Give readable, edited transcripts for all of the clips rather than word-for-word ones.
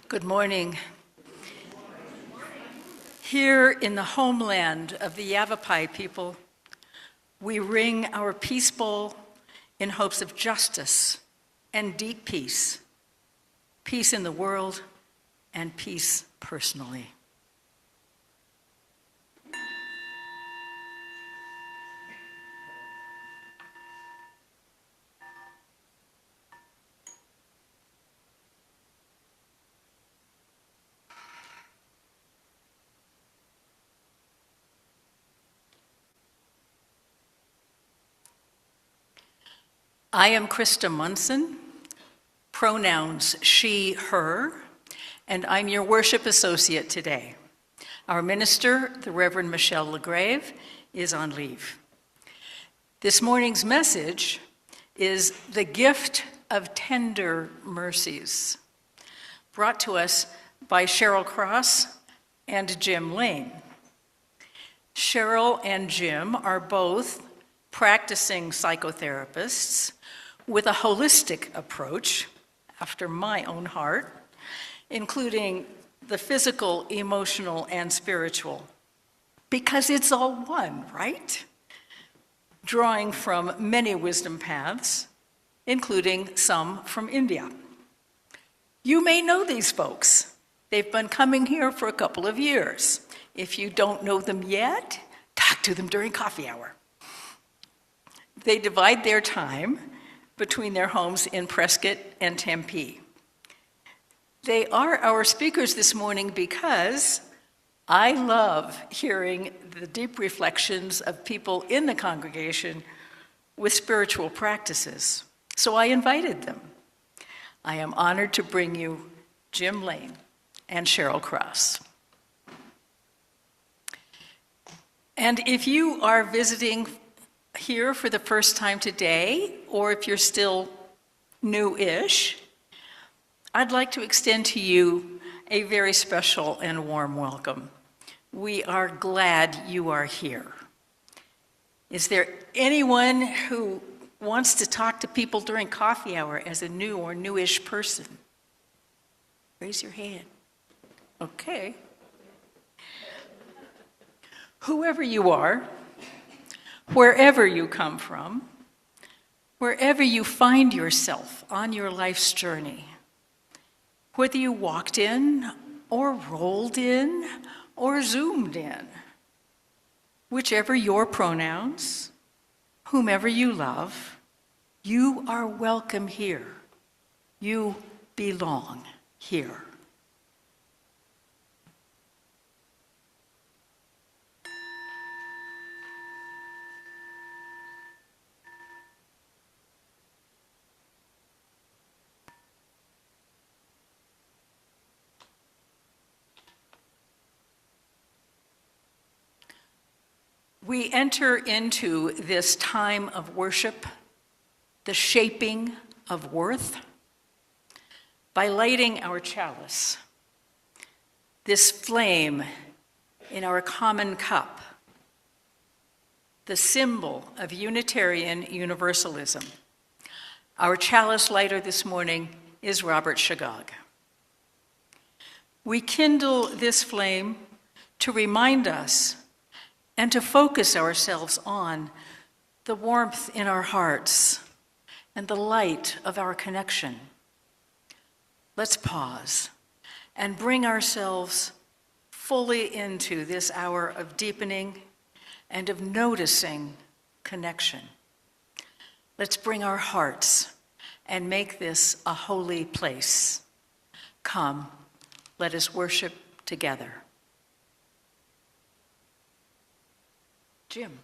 Good morning. Here in the homeland of the Yavapai people, we ring our peace bowl in hopes of justice and deep peace, peace in the world and peace personally. I am Krista Munson, pronouns she, her, and I'm your worship associate today. Our minister, the Reverend Michelle LaGrave, is on leave. This morning's message is the gift of tender mercies, brought to us by Cheryl Cross and Jim Lane. Cheryl and Jim are both practicing psychotherapists with a holistic approach after my own heart, including the physical, emotional, and spiritual, because it's all one, right? Drawing from many wisdom paths, including some from India. You may know these folks. They've been coming here for a couple of years. If you don't know them yet, talk to them during coffee hour. They divide their time between their homes in Prescott and Tempe. They are our speakers this morning because I love hearing the deep reflections of people in the congregation with spiritual practices. So I invited them. I am honored to bring you Jim Lane and Cheryl Cross. And if you are visiting here for the first time today, or if you're still new-ish, I'd like to extend to you a very special and warm welcome. We are glad you are here. Is there anyone who wants to talk to people during coffee hour as a new or newish person? Raise your hand. Okay. Whoever you are, wherever you come from, wherever you find yourself on your life's journey, whether you walked in or rolled in or zoomed in, whichever your pronouns, whomever you love, you are welcome here. You belong here. We enter into this time of worship, the shaping of worth, by lighting our chalice, this flame in our common cup, the symbol of Unitarian Universalism. Our chalice lighter this morning is Robert Shagog. We kindle this flame to remind us and to focus ourselves on the warmth in our hearts and the light of our connection. Let's pause and bring ourselves fully into this hour of deepening and of noticing connection. Let's bring our hearts and make this a holy place. Come, let us worship together. Jim.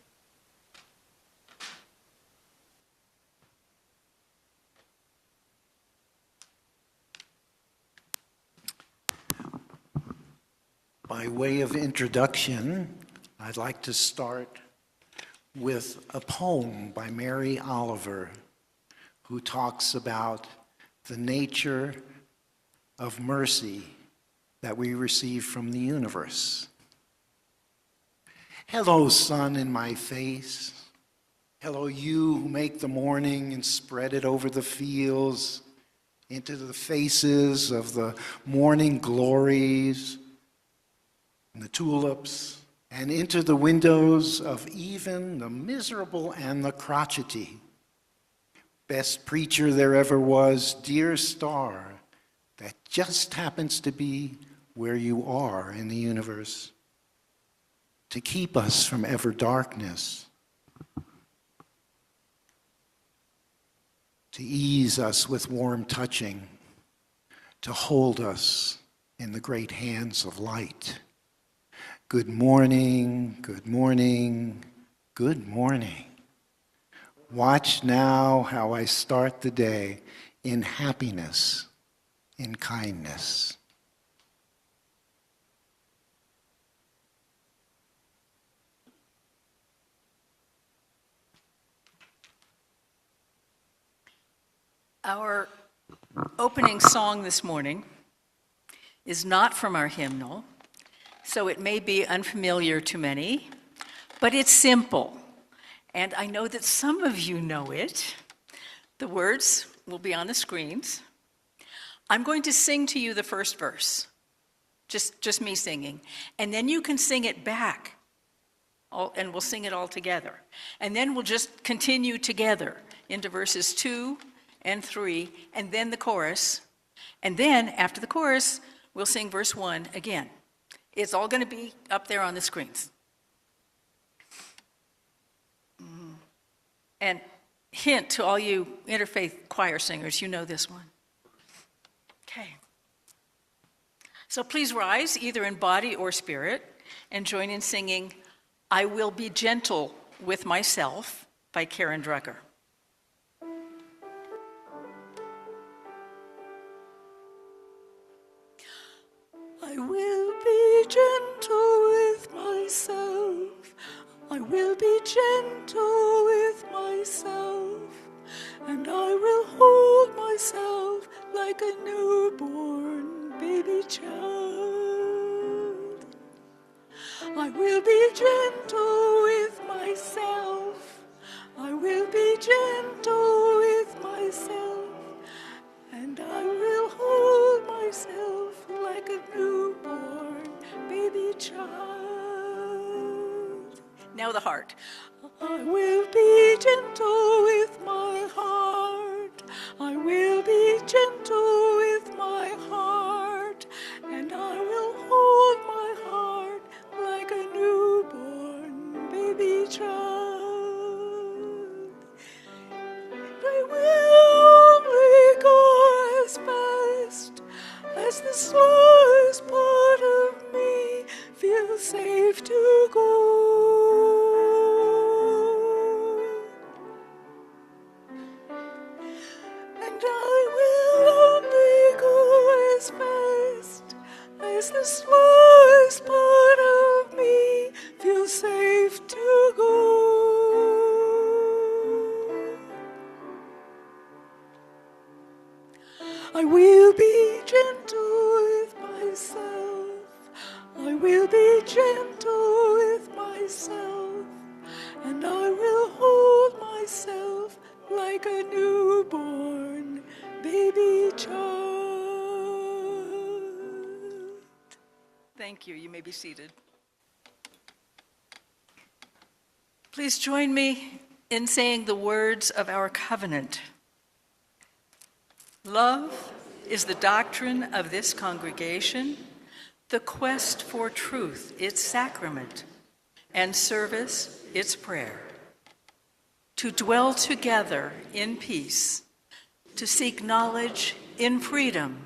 By way of introduction, I'd like to start with a poem by Mary Oliver, who talks about the nature of mercy that we receive from the universe. Hello, sun in my face. Hello, you who make the morning and spread it over the fields. into the faces of the morning glories and the tulips, and into the windows of even the miserable and the crotchety. Best preacher there ever was, dear star, that just happens to be where you are in the universe, to keep us from ever darkness, to ease us with warm touching, to hold us in the great hands of light. Good morning, good morning, good morning. Watch now how I start the day in happiness, in kindness. Our opening song this morning is not from our hymnal, so it may be unfamiliar to many, but it's simple. And I know that some of you know it. The words will be on the screens. I'm going to sing to you the first verse, just me singing. And then you can sing it back, and we'll sing it all together. And then we'll just continue together into verses 2 and 3, and then the chorus. And then, after the chorus, we'll sing verse 1 again. It's all going to be up there on the screens. And hint to all you interfaith choir singers, you know this one. Okay. So please rise, either in body or spirit, and join in singing I Will Be Gentle with Myself by Karen Drucker. I will be gentle with myself. I will be gentle with myself, and I will hold myself like a newborn baby child. I will be gentle with myself. I will be gentle with myself, and I will hold myself like a newborn baby child. Now the heart. I will be gentle with my heart. I will be gentle with my heart, and I will hold my heart like a newborn baby child. I will only go as fast as the slowest part of me feels safe to go. And I will only go as fast as the slowest part of me feels safe to go. I will be gentle with myself. I will be gentle with myself, and I will hold myself like a newborn baby child. Thank you. You may be seated. Please join me in saying the words of our covenant. Love is the doctrine of this congregation, the quest for truth, its sacrament, and service, its prayer. To dwell together in peace, to seek knowledge in freedom,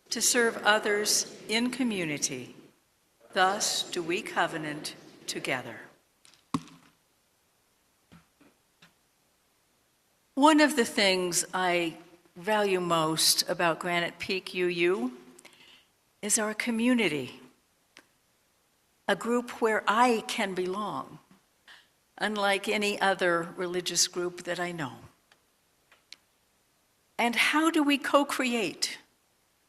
to serve others in community. Thus do we covenant together. One of the things I value most about Granite Peak UU is our community, a group where I can belong, unlike any other religious group that I know. And how do we co-create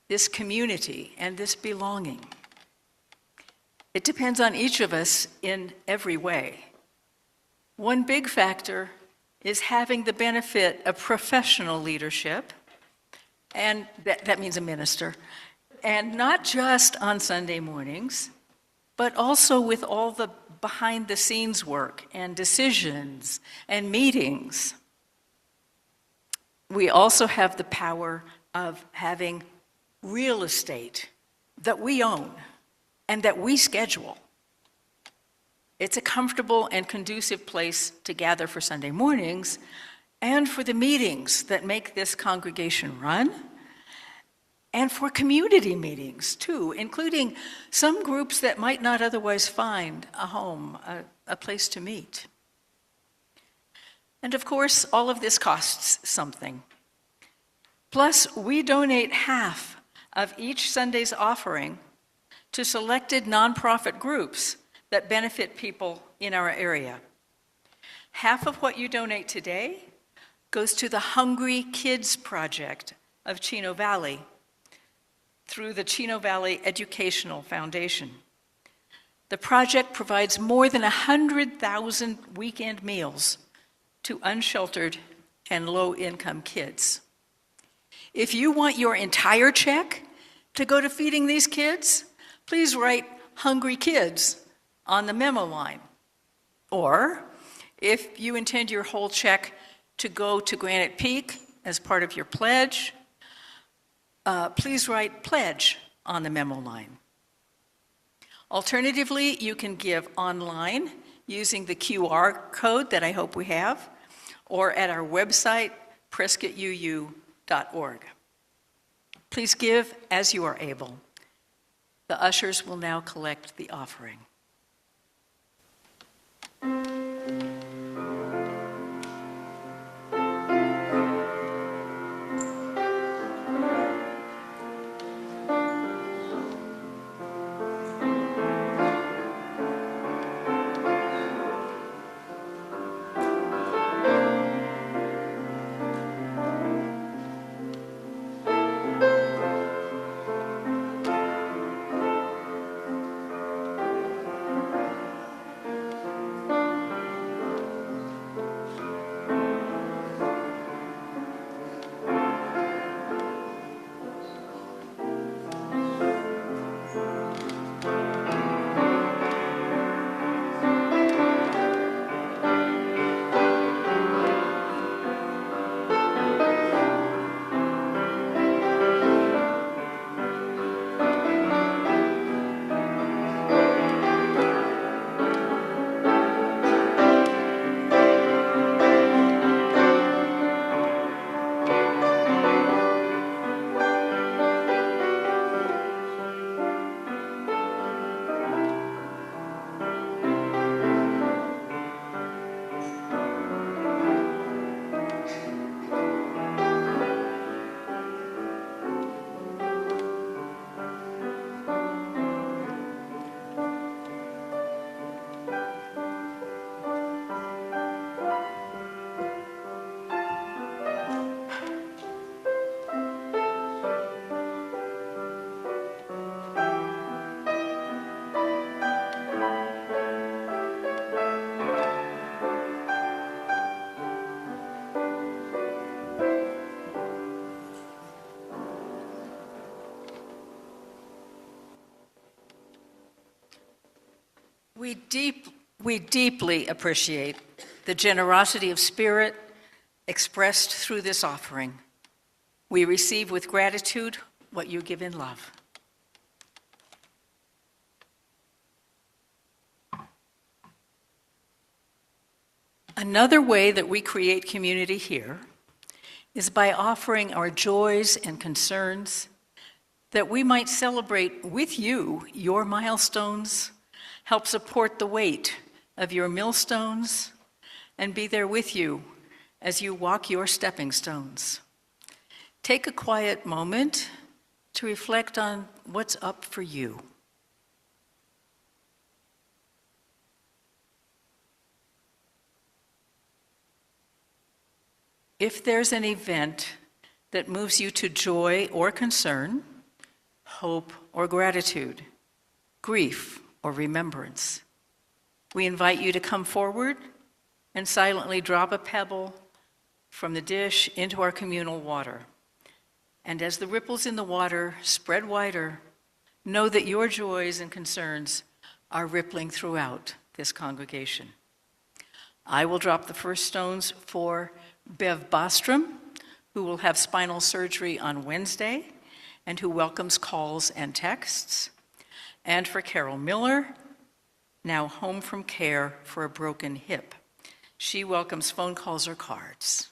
this community and this belonging? It depends on each of us in every way. One big factor is having the benefit of professional leadership and that means a minister, and not just on Sunday mornings, but also with all the behind-the-scenes work and decisions and meetings. We also have the power of having real estate that we own and that we schedule. It's a comfortable and conducive place to gather for Sunday mornings and for the meetings that make this congregation run, and for community meetings too, including some groups that might not otherwise find a home, a place to meet. And of course, all of this costs something. Plus, we donate half of each Sunday's offering to selected nonprofit groups that benefit people in our area. Half of what you donate today goes to the Hungry Kids Project of Chino Valley through the Chino Valley Educational Foundation. The project provides more than 100,000 weekend meals to unsheltered and low-income kids. If you want your entire check to go to feeding these kids, please write Hungry Kids on the memo line. Or, if you intend your whole check to go to Granite Peak as part of your pledge, please write Pledge on the memo line. Alternatively, you can give online using the QR code that I hope we have, or at our website, prescottuu.org. Please give as you are able. The ushers will now collect the offering. We deeply appreciate the generosity of spirit expressed through this offering. We receive with gratitude what you give in love. Another way that we create community here is by offering our joys and concerns that we might celebrate with you your milestones, help support the weight of your millstones, and be there with you as you walk your stepping stones. Take a quiet moment to reflect on what's up for you. If there's an event that moves you to joy or concern, hope or gratitude, grief or remembrance, we invite you to come forward and silently drop a pebble from the dish into our communal water. And as the ripples in the water spread wider, know that your joys and concerns are rippling throughout this congregation. I will drop the first stones for Bev Bostrom, who will have spinal surgery on Wednesday and who welcomes calls and texts, and for Carol Miller, now home from care for a broken hip. She welcomes phone calls or cards.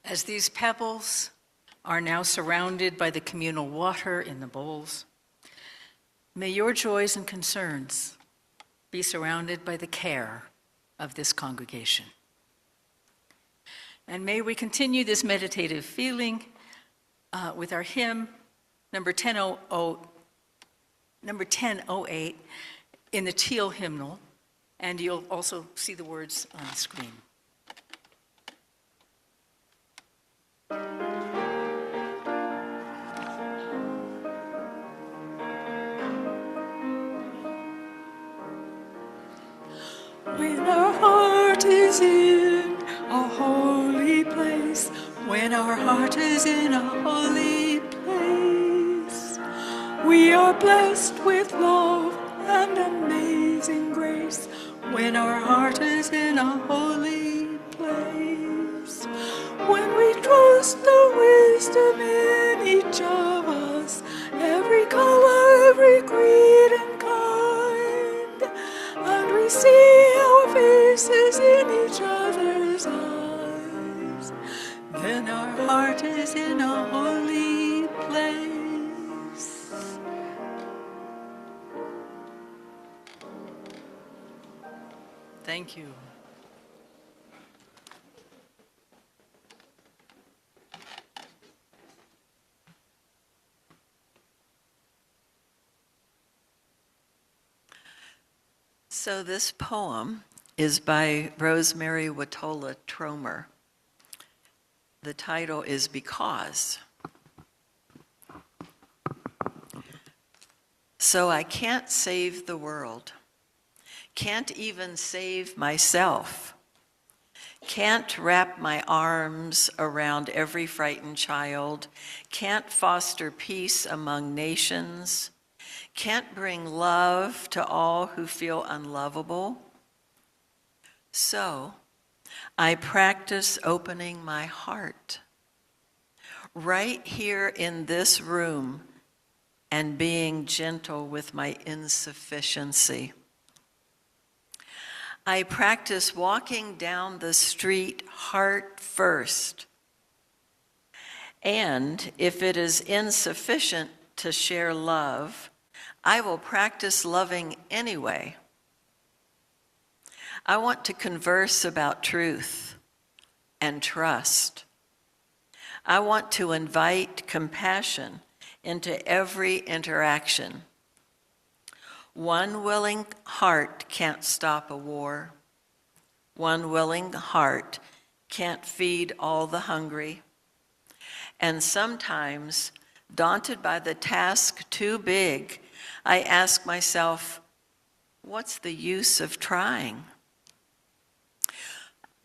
As these pebbles are now surrounded by the communal water in the bowls, may your joys and concerns be surrounded by the care of this congregation. And may we continue this meditative feeling with our hymn, number 1008, in the teal hymnal, and you'll also see the words on the screen. When our heart is in a holy place, when our heart is in a holy place, we are blessed with love and amazing grace. When our heart is in a holy place, when we trust the wisdom in each of us, every color, every creed and kind, and we see our faces in each other's eyes, then our heart is in a holy place. Thank you. So this poem is by Rosemary Watola Tromer. The title is Because. So I can't save the world, can't even save myself, can't wrap my arms around every frightened child, can't foster peace among nations, can't bring love to all who feel unlovable. So I practice opening my heart right here in this room and being gentle with my insufficiency. I practice walking down the street heart first. And if it is insufficient to share love, I will practice loving anyway. I want to converse about truth and trust. I want to invite compassion into every interaction. One willing heart can't stop a war. One willing heart can't feed all the hungry. And sometimes, daunted by the task too big, I ask myself, what's the use of trying?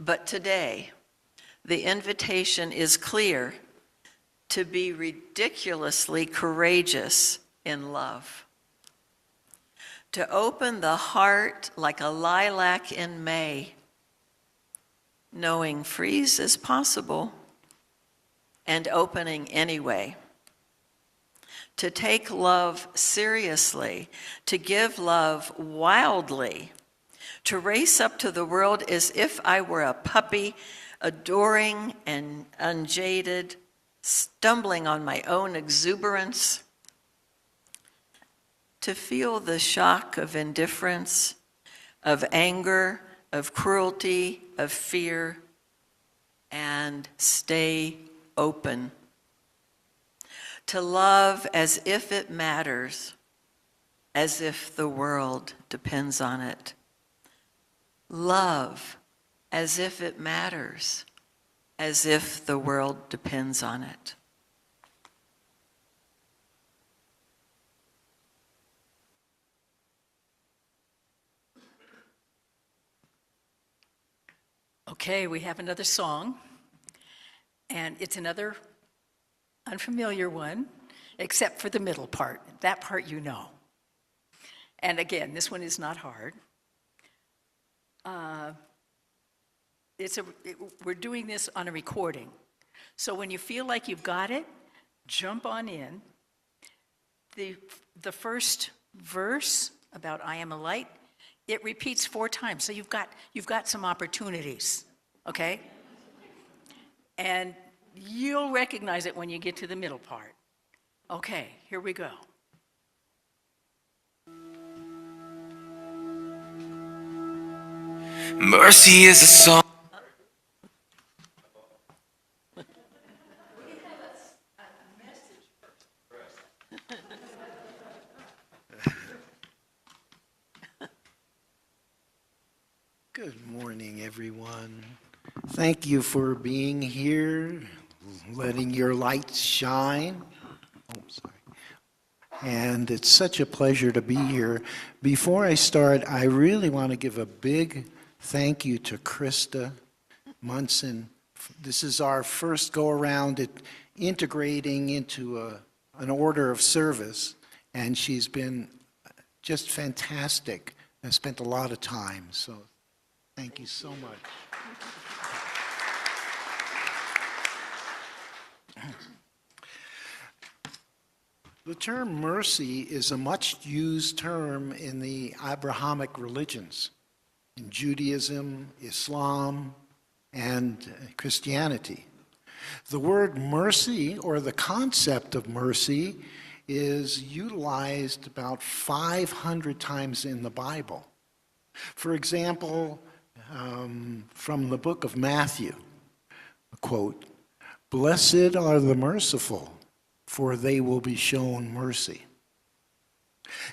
But today, the invitation is clear to be ridiculously courageous in love. To open the heart like a lilac in May, knowing freeze is possible, and opening anyway. To take love seriously, to give love wildly, to race up to the world as if I were a puppy, adoring and unjaded, stumbling on my own exuberance, to feel the shock of indifference, of anger, of cruelty, of fear, and stay open. To love as if it matters, as if the world depends on it. Love as if it matters, as if the world depends on it. Okay, we have another song, and it's another unfamiliar one, except for the middle part. That part you know. And again, this one is not hard. We're doing this on a recording. So when you feel like you've got it, jump on in. The first verse about I am a light, it repeats 4 times. So you've got some opportunities, okay? And you'll recognize it when you get to the middle part. Okay, here we go. Mercy is a song. Good morning, everyone. Thank you for being here, letting your light shine. Oh, sorry. And it's such a pleasure to be here. Before I start, I really want to give a big thank you to Krista Munson. This is our first go-around at integrating into an order of service, and she's been just fantastic. I spent a lot of time, so thank you so much. The term mercy is a much used term in the Abrahamic religions, in Judaism, Islam, and Christianity. The word mercy, or the concept of mercy, is utilized about 500 times in the Bible. For example, from the book of Matthew, a quote, "Blessed are the merciful, for they will be shown mercy."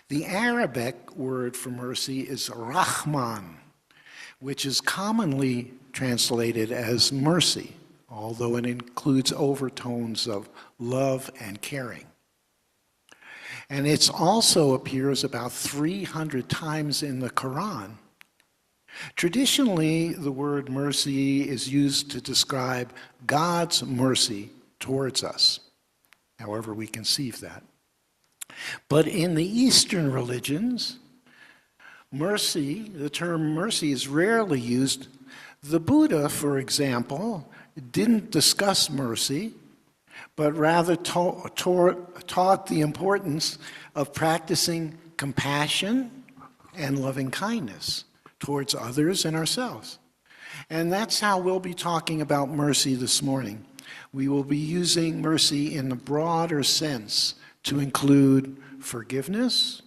The Arabic word for mercy is rahman, which is commonly translated as mercy, although it includes overtones of love and caring. And it also appears about 300 times in the Quran. Traditionally, the word mercy is used to describe God's mercy towards us, however we conceive that. But in the Eastern religions, mercy, the term mercy, is rarely used. The Buddha, for example, didn't discuss mercy, but rather taught the importance of practicing compassion and loving kindness towards others and ourselves. And that's how we'll be talking about mercy this morning. We will be using mercy in the broader sense to include forgiveness,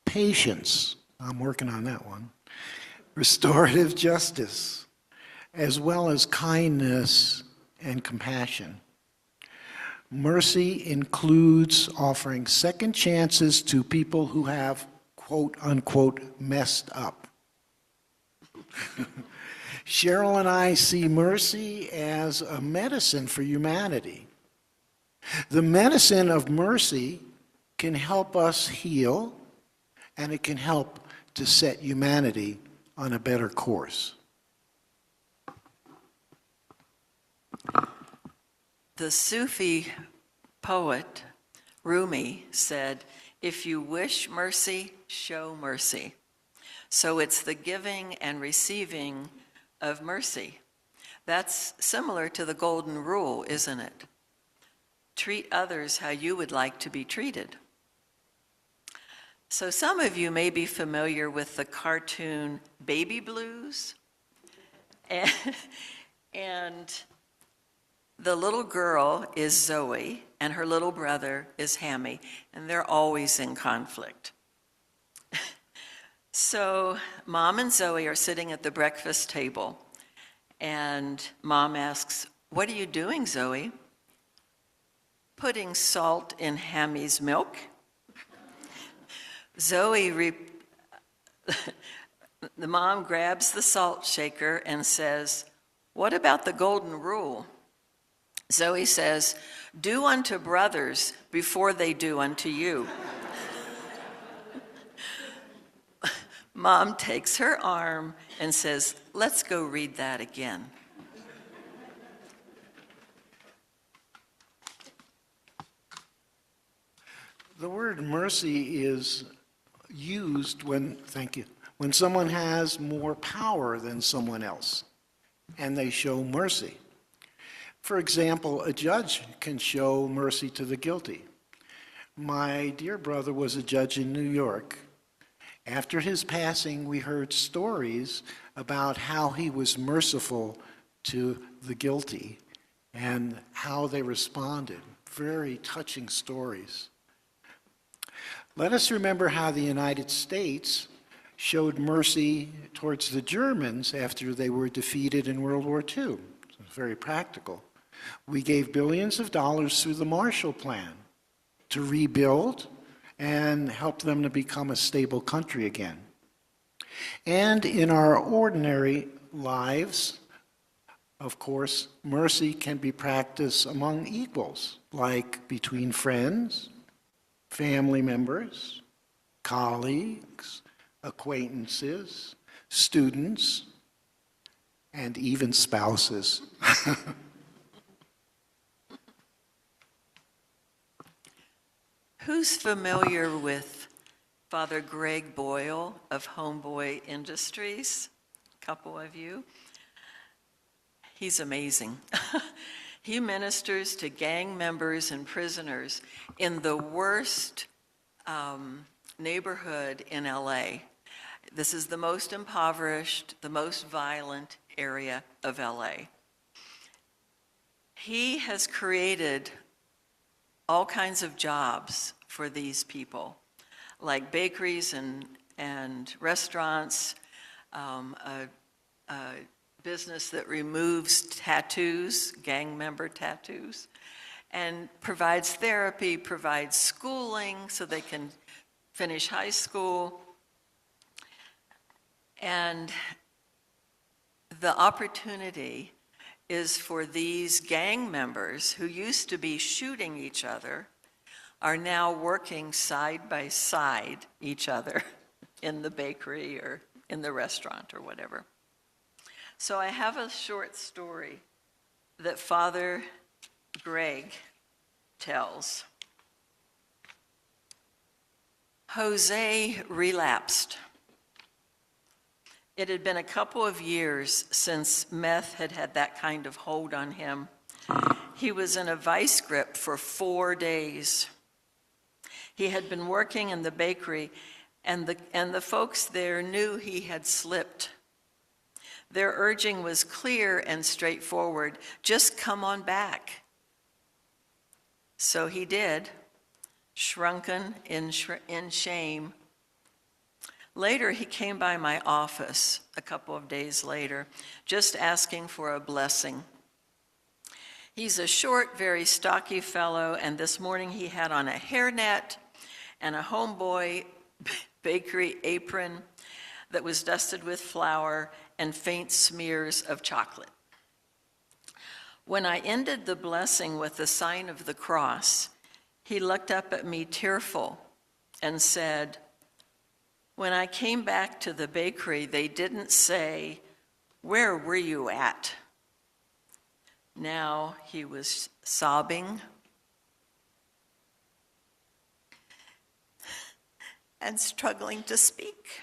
patience, I'm working on that one, restorative justice, as well as kindness and compassion. Mercy includes offering second chances to people who have, quote unquote, messed up. Cheryl and I see mercy as a medicine for humanity. The medicine of mercy can help us heal, and it can help to set humanity on a better course. The Sufi poet Rumi said, "If you wish mercy, show mercy." So it's the giving and receiving of mercy. That's similar to the golden rule, isn't it? Treat others how you would like to be treated. So some of you may be familiar with the cartoon Baby Blues. And the little girl is Zoe, and her little brother is Hammy, and they're always in conflict. So Mom and Zoe are sitting at the breakfast table, and Mom asks, "What are you doing, Zoe?" "Putting salt in Hammy's milk." The mom grabs the salt shaker and says, "What about the golden rule?" Zoe says, "Do unto brothers before they do unto you." Mom takes her arm and says, "Let's go read that again." The word mercy is used when someone has more power than someone else, and they show mercy. For example, a judge can show mercy to the guilty. My dear brother was a judge in New York. After his passing, we heard stories about how he was merciful to the guilty and how they responded. Very touching stories. Let us remember how the United States showed mercy towards the Germans after they were defeated in World War II. It's very practical. We gave billions of dollars through the Marshall Plan to rebuild and help them to become a stable country again. And in our ordinary lives, of course, mercy can be practiced among equals, like between friends, family members, colleagues, acquaintances, students, and even spouses. Who's familiar with Father Greg Boyle of Homeboy Industries? A couple of you. He's amazing. He ministers to gang members and prisoners in the worst neighborhood in LA. This is the most impoverished, the most violent area of LA. He has created all kinds of jobs for these people, like bakeries and restaurants, a business that removes tattoos, gang member tattoos, and provides therapy, provides schooling so they can finish high school. And the opportunity is for these gang members who used to be shooting each other are now working side by side each other in the bakery or in the restaurant or whatever. So I have a short story that Father Greg tells. Jose relapsed. It had been a couple of years since meth had had that kind of hold on him. He was in a vice grip for 4 days. He had been working in the bakery, and the folks there knew he had slipped. Their urging was clear and straightforward: just come on back. So he did, shrunken in shame. Later, he came by my office a couple of days later, just asking for a blessing. He's a short, very stocky fellow, and this morning he had on a hairnet and a Homeboy bakery apron that was dusted with flour and faint smears of chocolate. When I ended the blessing with the sign of the cross, he looked up at me tearful and said, "When I came back to the bakery, they didn't say, 'Where were you at?'" Now he was sobbing and struggling to speak.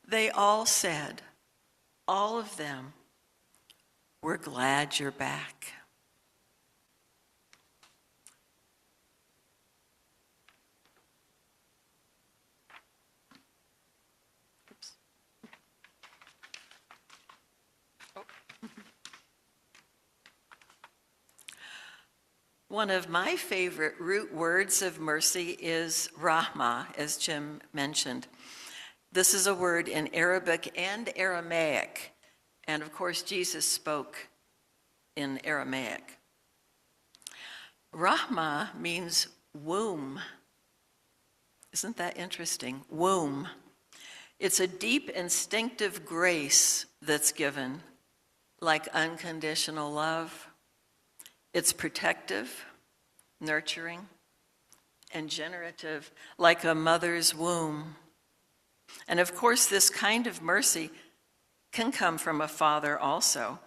They all said, all of them, "We're glad you're back." Oops. Oh. One of my favorite root words of mercy is rahma, as Jim mentioned. This is a word in Arabic and Aramaic, and of course Jesus spoke in Aramaic. Rahma means womb. Isn't that interesting? Womb. It's a deep instinctive grace that's given, like unconditional love. It's protective, nurturing, and generative, like a mother's womb. And of course, this kind of mercy can come from a father also,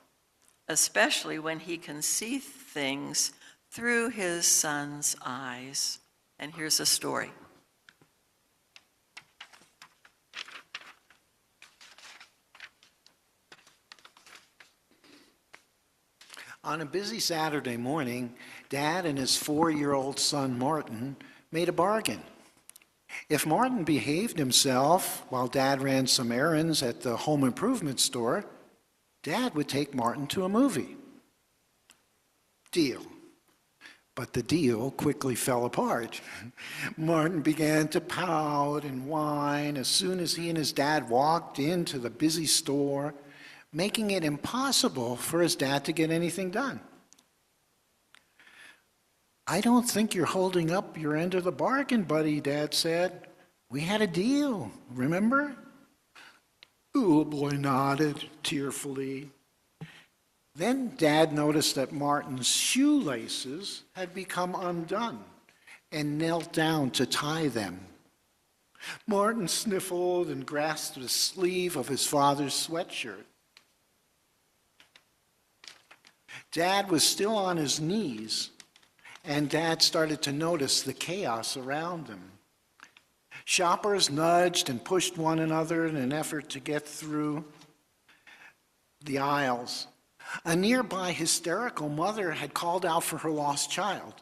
especially when he can see things through his son's eyes. And here's a story. On a busy Saturday morning, Dad and his 4-year-old son Martin made a bargain. If Martin behaved himself while Dad ran some errands at the home improvement store, Dad would take Martin to a movie. Deal. But the deal quickly fell apart. Martin began to pout and whine as soon as he and his dad walked into the busy store, making it impossible for his dad to get anything done. "I don't think you're holding up your end of the bargain, buddy," Dad said. "We had a deal, remember?" The little boy nodded tearfully. Then Dad noticed that Martin's shoelaces had become undone and knelt down to tie them. Martin sniffled and grasped the sleeve of his father's sweatshirt. Dad was still on his knees, and Dad started to notice the chaos around him. Shoppers nudged and pushed one another in an effort to get through the aisles. A nearby hysterical mother had called out for her lost child.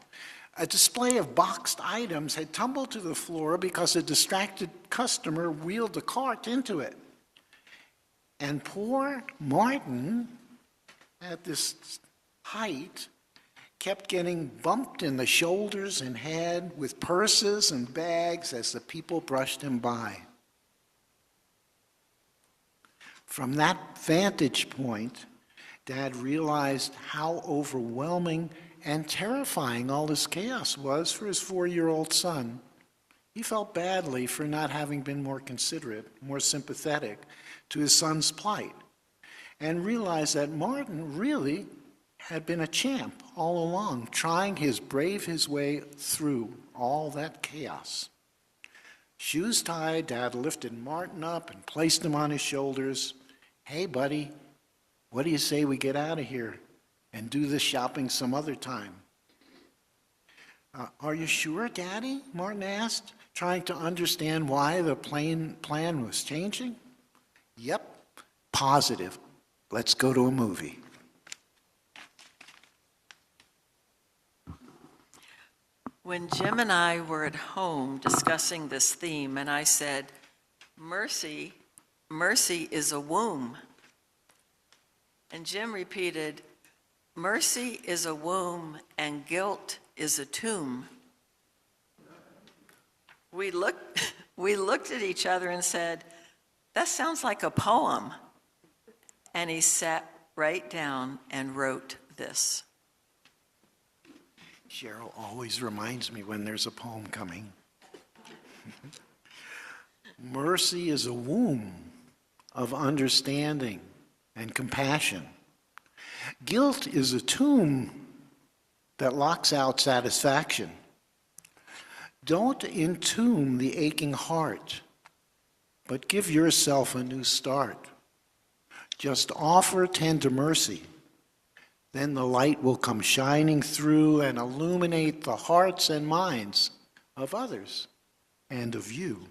A display of boxed items had tumbled to the floor because a distracted customer wheeled the cart into it. And poor Martin, at this height, kept getting bumped in the shoulders and head with purses and bags as the people brushed him by. From that vantage point, Dad realized how overwhelming and terrifying all this chaos was for his 4-year-old son. He felt badly for not having been more considerate, more sympathetic to his son's plight, and realized that Martin really had been a champ all along, trying his way through all that chaos. Shoes tied, Dad lifted Martin up and placed him on his shoulders. "Hey, buddy, what do you say we get out of here and do this shopping some other time?" Are you sure, Daddy?" Martin asked, trying to understand why the plan was changing. "Yep, positive. Let's go to a movie." When Jim and I were at home discussing this theme, and I said, mercy is a womb. And Jim repeated, "Mercy is a womb and guilt is a tomb." We looked at each other and said, "That sounds like a poem." And he sat right down and wrote this. Cheryl always reminds me when there's a poem coming. Mercy is a womb of understanding and compassion. Guilt is a tomb that locks out satisfaction. Don't entomb the aching heart, but give yourself a new start. Just offer tender mercy. Then the light will come shining through and illuminate the hearts and minds of others and of you.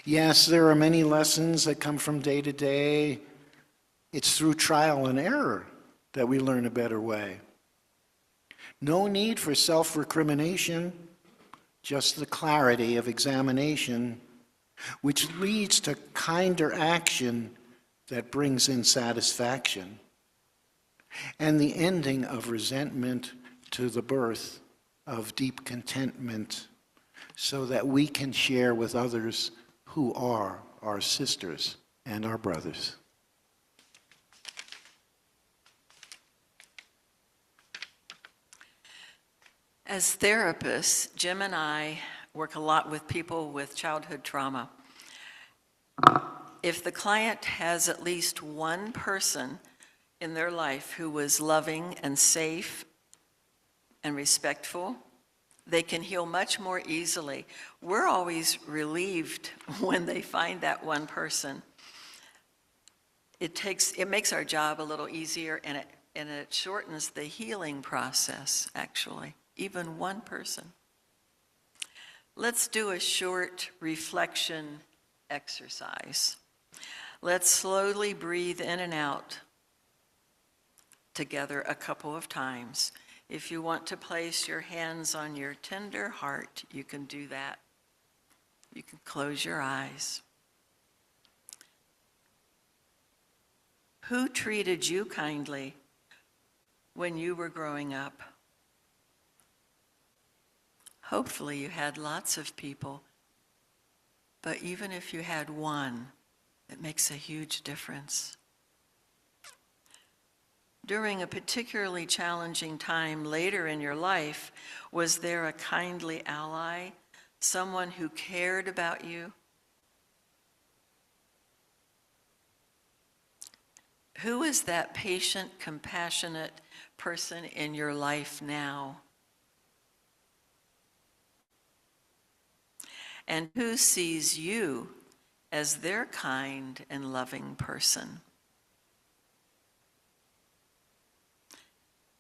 Yes, there are many lessons that come from day to day. It's through trial and error that we learn a better way. No need for self-recrimination, just the clarity of examination, which leads to kinder action that brings in satisfaction, and the ending of resentment to the birth of deep contentment, so that we can share with others who are our sisters and our brothers. As therapists, Jim and I work a lot with people with childhood trauma. If the client has at least one person in their life who was loving and safe and respectful, they can heal much more easily. We're always relieved when they find that one person. It makes our job a little easier, and it shortens the healing process, actually. Even one person. Let's do a short reflection exercise. Let's slowly breathe in and out together a couple of times. If you want to place your hands on your tender heart, you can do that. You can close your eyes. Who treated you kindly when you were growing up? Hopefully you had lots of people, but even if you had one, it makes a huge difference. During a particularly challenging time later in your life, was there a kindly ally, someone who cared about you? Who is that patient, compassionate person in your life now? And who sees you as their kind and loving person?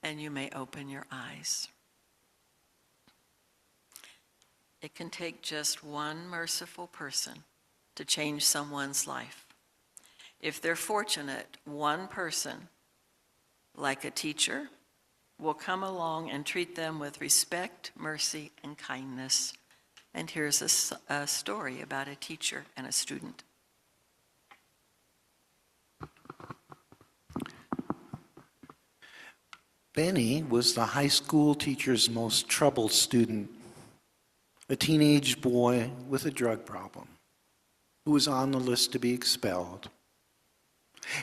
And you may open your eyes. It can take just one merciful person to change someone's life. If they're fortunate, one person, like a teacher, will come along and treat them with respect, mercy, and kindness. And here's a story about a teacher and a student. Benny was the high school teacher's most troubled student, a teenage boy with a drug problem who was on the list to be expelled.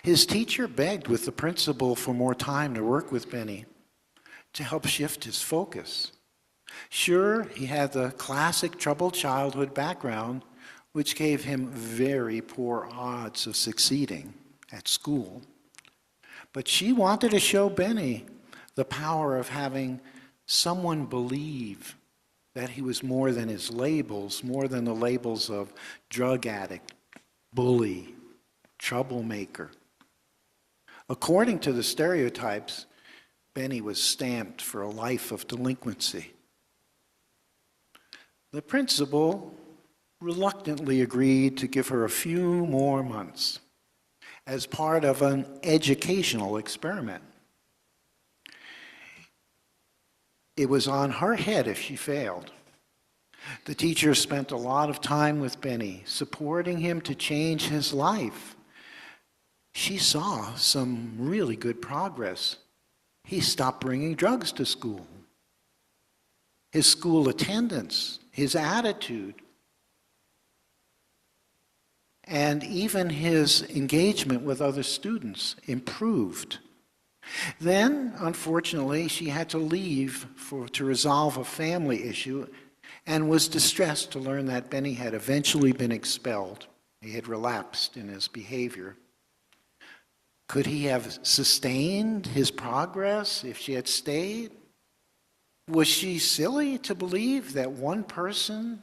His teacher begged with the principal for more time to work with Benny to help shift his focus. Sure, he had the classic troubled childhood background, which gave him very poor odds of succeeding at school. But she wanted to show Benny the power of having someone believe that he was more than his labels, more than the labels of drug addict, bully, troublemaker. According to the stereotypes, Benny was stamped for a life of delinquency. The principal reluctantly agreed to give her a few more months as part of an educational experiment. It was on her head if she failed. The teacher spent a lot of time with Benny, supporting him to change his life. She saw some really good progress. He stopped bringing drugs to school. His school attendance, his attitude, and even his engagement with other students improved. Then, unfortunately, she had to leave to resolve a family issue and was distressed to learn that Benny had eventually been expelled. He had relapsed in his behavior. Could he have sustained his progress if she had stayed? Was she silly to believe that one person,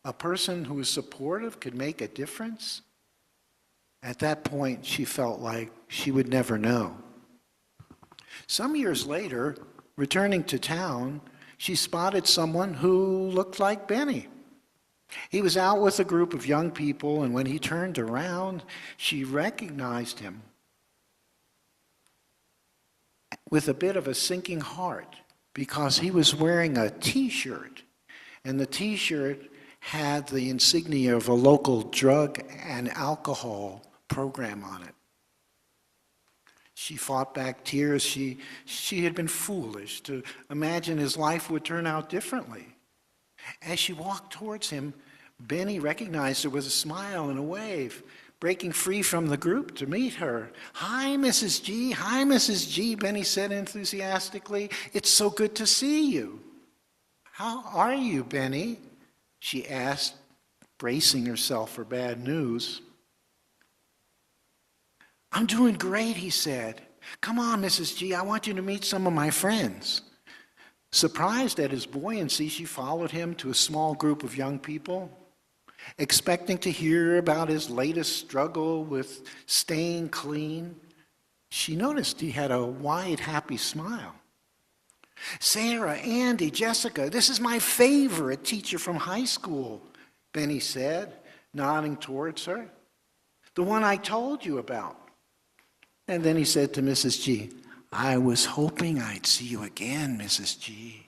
a person who was supportive, could make a difference? At that point, she felt like she would never know. Some years later, returning to town, she spotted someone who looked like Benny. He was out with a group of young people, and when he turned around, she recognized him. With a bit of a sinking heart, because he was wearing a T-shirt, and the T-shirt had the insignia of a local drug and alcohol program on it. She fought back tears. She had been foolish to imagine his life would turn out differently. As she walked towards him, Benny recognized her with a smile and a wave, breaking free from the group to meet her. "Hi, Mrs. G. Hi, Mrs. G," Benny said enthusiastically. "It's so good to see you." "How are you, Benny?" she asked, bracing herself for bad news. "I'm doing great," he said. "Come on, Mrs. G, I want you to meet some of my friends." Surprised at his buoyancy, she followed him to a small group of young people, expecting to hear about his latest struggle with staying clean. She noticed he had a wide, happy smile. "Sarah, Andy, Jessica, this is my favorite teacher from high school," Benny said, nodding towards her. "The one I told you about." And then he said to Mrs. G, "I was hoping I'd see you again, Mrs. G.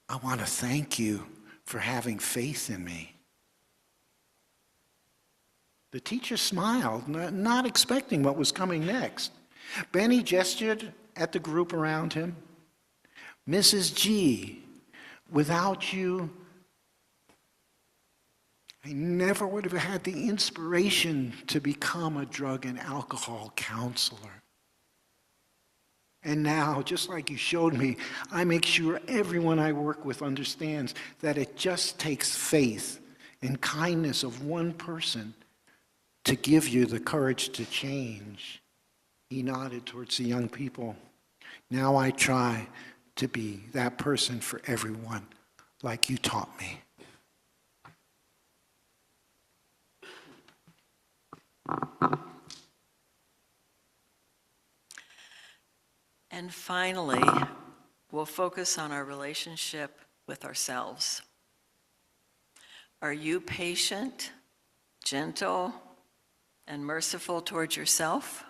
I want to thank you for having faith in me." The teacher smiled, not expecting what was coming next. Benny gestured at the group around him. Mrs. G, without you, I never would have had the inspiration to become a drug and alcohol counselor. And now, just like you showed me, I make sure everyone I work with understands that it just takes faith and kindness of one person to give you the courage to change. He nodded towards the young people. Now I try to be that person for everyone, like you taught me. And finally, we'll focus on our relationship with ourselves. Are you patient, gentle, and merciful towards yourself?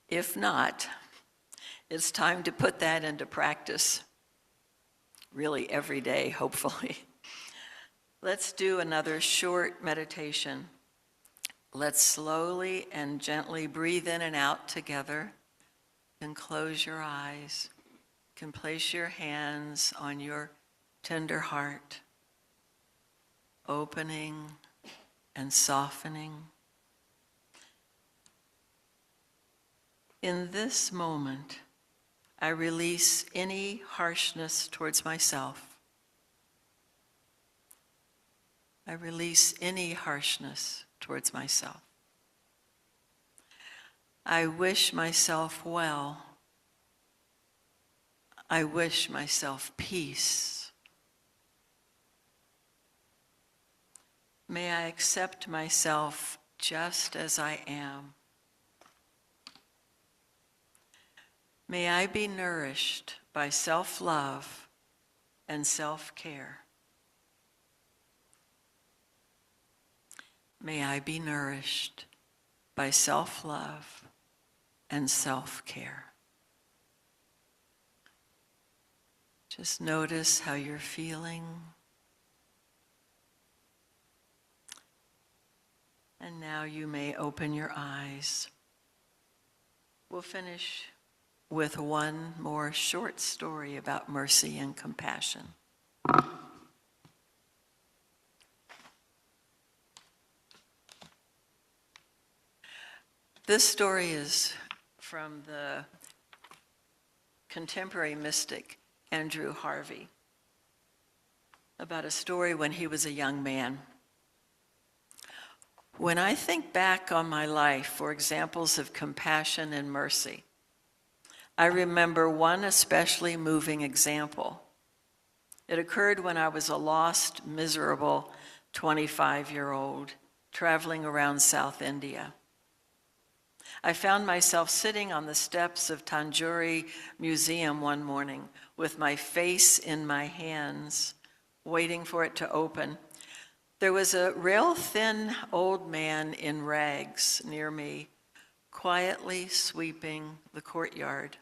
If not, it's time to put that into practice. Really every day, hopefully. Let's do another short meditation. Let's slowly and gently breathe in and out together. And close your eyes. You can place your hands on your tender heart, opening and softening. In this moment, I release any harshness towards myself. I release any harshness towards myself. I wish myself well. I wish myself peace. May I accept myself just as I am. May I be nourished by self-love and self-care. May I be nourished by self-love and self-care. Just notice how you're feeling. And now you may open your eyes. We'll finish with one more short story about mercy and compassion. This story is from the contemporary mystic Andrew Harvey, about a story when he was a young man. When I think back on my life for examples of compassion and mercy, I remember one especially moving example. It occurred when I was a lost, miserable 25-year-old traveling around South India. I found myself sitting on the steps of Tanjore Museum one morning with my face in my hands, waiting for it to open. There was a rail-thin old man in rags near me, quietly sweeping the courtyard.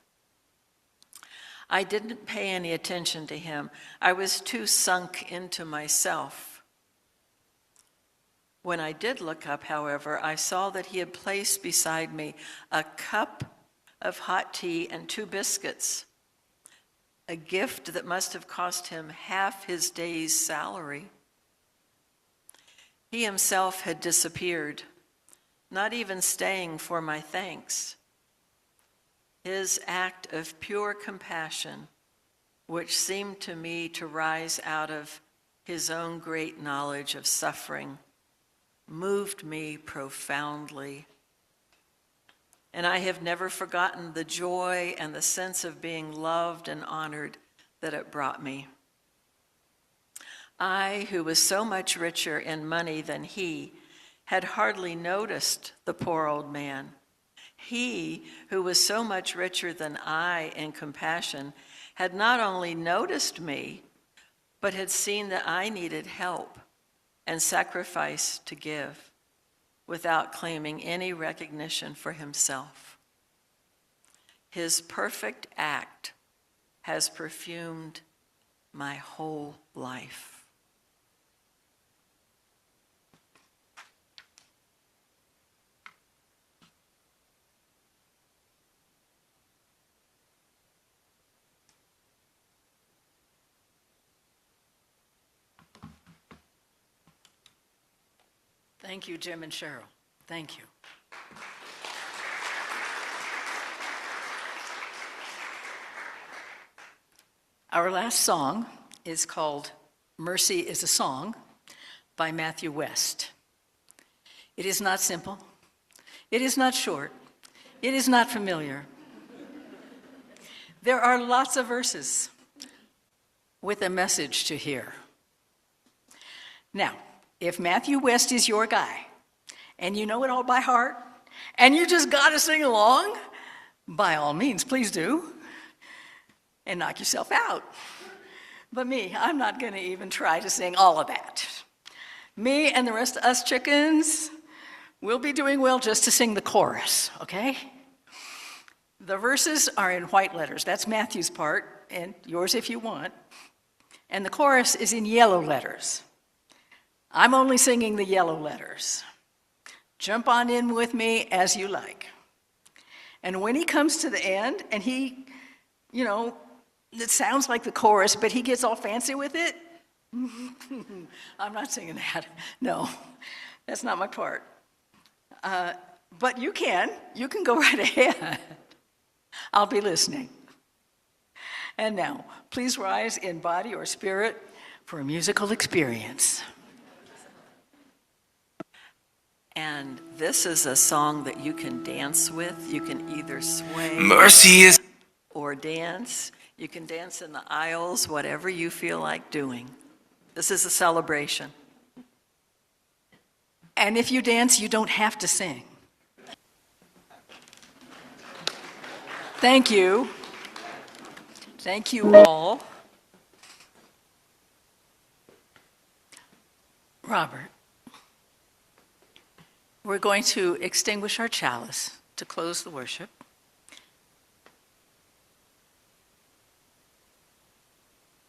I didn't pay any attention to him. I was too sunk into myself. When I did look up, however, I saw that he had placed beside me a cup of hot tea and 2 biscuits, a gift that must have cost him half his day's salary. He himself had disappeared, not even staying for my thanks. His act of pure compassion, which seemed to me to rise out of his own great knowledge of suffering, moved me profoundly. And I have never forgotten the joy and the sense of being loved and honored that it brought me. I, who was so much richer in money than he, had hardly noticed the poor old man. He, who was so much richer than I in compassion, had not only noticed me, but had seen that I needed help and sacrifice to give, without claiming any recognition for himself. His perfect act has perfumed my whole life. Thank you, Jim and Cheryl. Thank you. Our last song is called Mercy is a Song by Matthew West. It is not simple. It is not short. It is not familiar. There are lots of verses with a message to hear. Now, if Matthew West is your guy, and you know it all by heart, and you just got to sing along, by all means, please do, and knock yourself out. But me, I'm not going to even try to sing all of that. Me and the rest of us chickens, we'll be doing well just to sing the chorus, okay? The verses are in white letters. That's Matthew's part, and yours if you want. And the chorus is in yellow letters. I'm only singing the yellow letters. Jump on in with me as you like. And when he comes to the end, and he, it sounds like the chorus, but he gets all fancy with it, I'm not singing that. No, that's not my part. But you can go right ahead. I'll be listening. And now, please rise in body or spirit for a musical experience. And this is a song that you can dance with. You can either sway Mercy is or dance. You can dance in the aisles, whatever you feel like doing. This is a celebration. And if you dance, you don't have to sing. Thank you. Thank you all. Robert, we're going to extinguish our chalice to close the worship.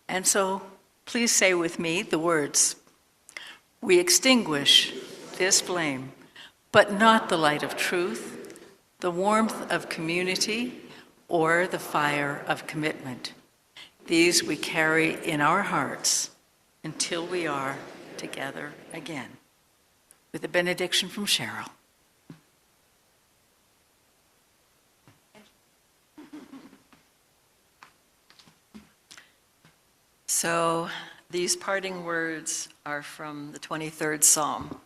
And so, please say with me the words, "We extinguish this flame, but not the light of truth, the warmth of community, or the fire of commitment. These we carry in our hearts until we are together again." With a benediction from Cheryl. So these parting words are from the 23rd Psalm.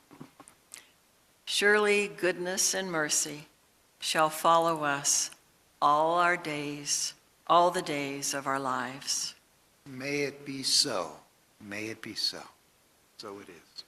Surely goodness and mercy shall follow us all our days, all the days of our lives. May it be so. May it be so. So it is.